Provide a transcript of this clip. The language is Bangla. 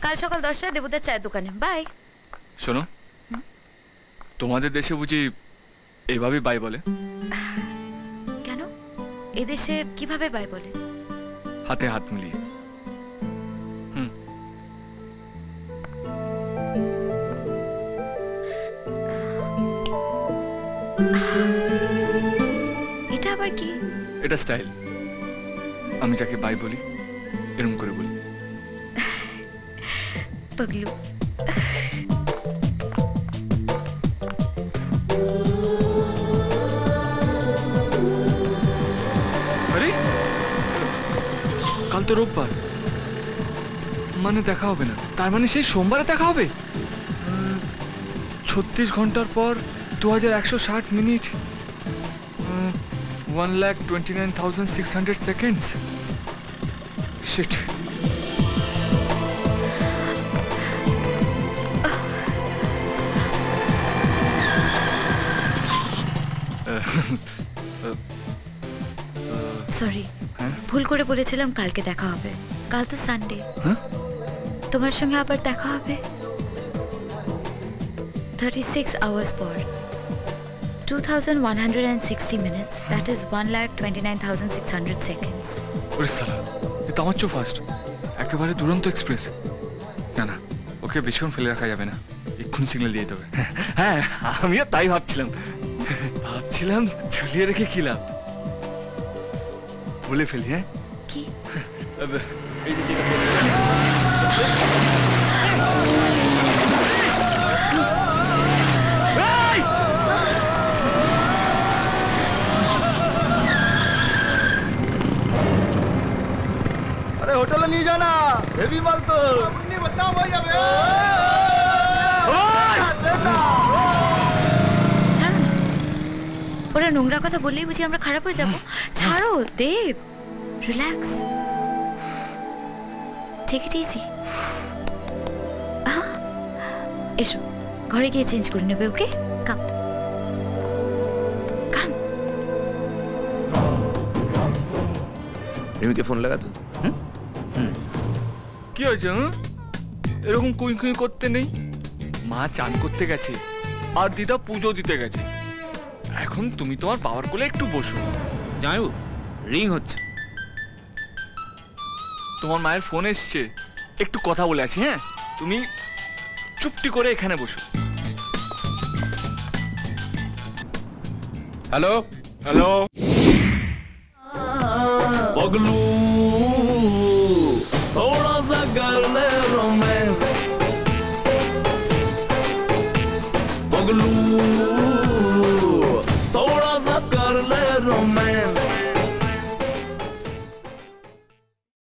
কাল সকাল 10টায় দেবুদার চায়ের দোকানে। বাই। শোনো, তোমাদের দেশে বুঝি এইভাবে বাই বলে? কেন? এদেশে কিভাবে বাই বলে? হাতে হাত মিলিয়ে। এটা আবার কি? এটা স্টাইল। আমি যাকে বাই বলি এরকম করে বলি। পাগলু। আরে কাল তো রোববার, মানে দেখা হবে না। তার মানে সেই সোমবারে দেখা হবে। 36 ঘন্টার পর 2160 মিনিট, 1,29,600 seconds. Shit. সরি, ভুল করে বলেছিলাম কালকে দেখা হবে। কাল তো সানডে। তোমার সঙ্গে আবার দেখা হবে 36 hours পর, 2160 minutes. That is 1,29,600 seconds. ওরে সালা, এ তো আমার চেয়েও ফাস্ট। একেবারে দুরন্ত এক্সপ্রেস। না না, ওকে বেশিক্ষণ ফেলে রাখা যাবে না, এক্ষুনি সিগন্যাল দিয়ে দেবে। হ্যাঁ, আমিও তাই ভাবছিলাম। ঝুলিয়ে রেখে কি লাভ, বলে ফেলি। হ্যাঁ কি? এই যে যেটা হোটেলে নিয়ে যা না, হেভি মাল তো। বদনাম হয়ে যাবে। ছাড়ো না, ওরা নোংরা কথা বললেই বুঝি আমরা খারাপ হয়ে যাব? ছাড়ো দেব, রিল্যাক্স, টেক ইট ইজি। এসো, ঘরে গিয়ে চেঞ্জ করে নেবে। ওকে, কাম কাম। রিমিকে ফোন লাগা তো। কি হয়েছে? এরকম কুই কুই করতে নেই। মা চান করতে গেছে আর দিদা পুজো দিতে গেছে। এখন তুমি তোমার বাবার কোলে একটু বসো। জামাইবু, রিং হচ্ছে। তোমার মায়ের ফোন এসছে, একটু কথা বলে আছি। হ্যাঁ, তুমি চুপটি করে এখানে বসো। Hello hello. पगलू थोड़ा सा कर ले रोमांस, पगलू थोड़ा सा कर ले रोमांस,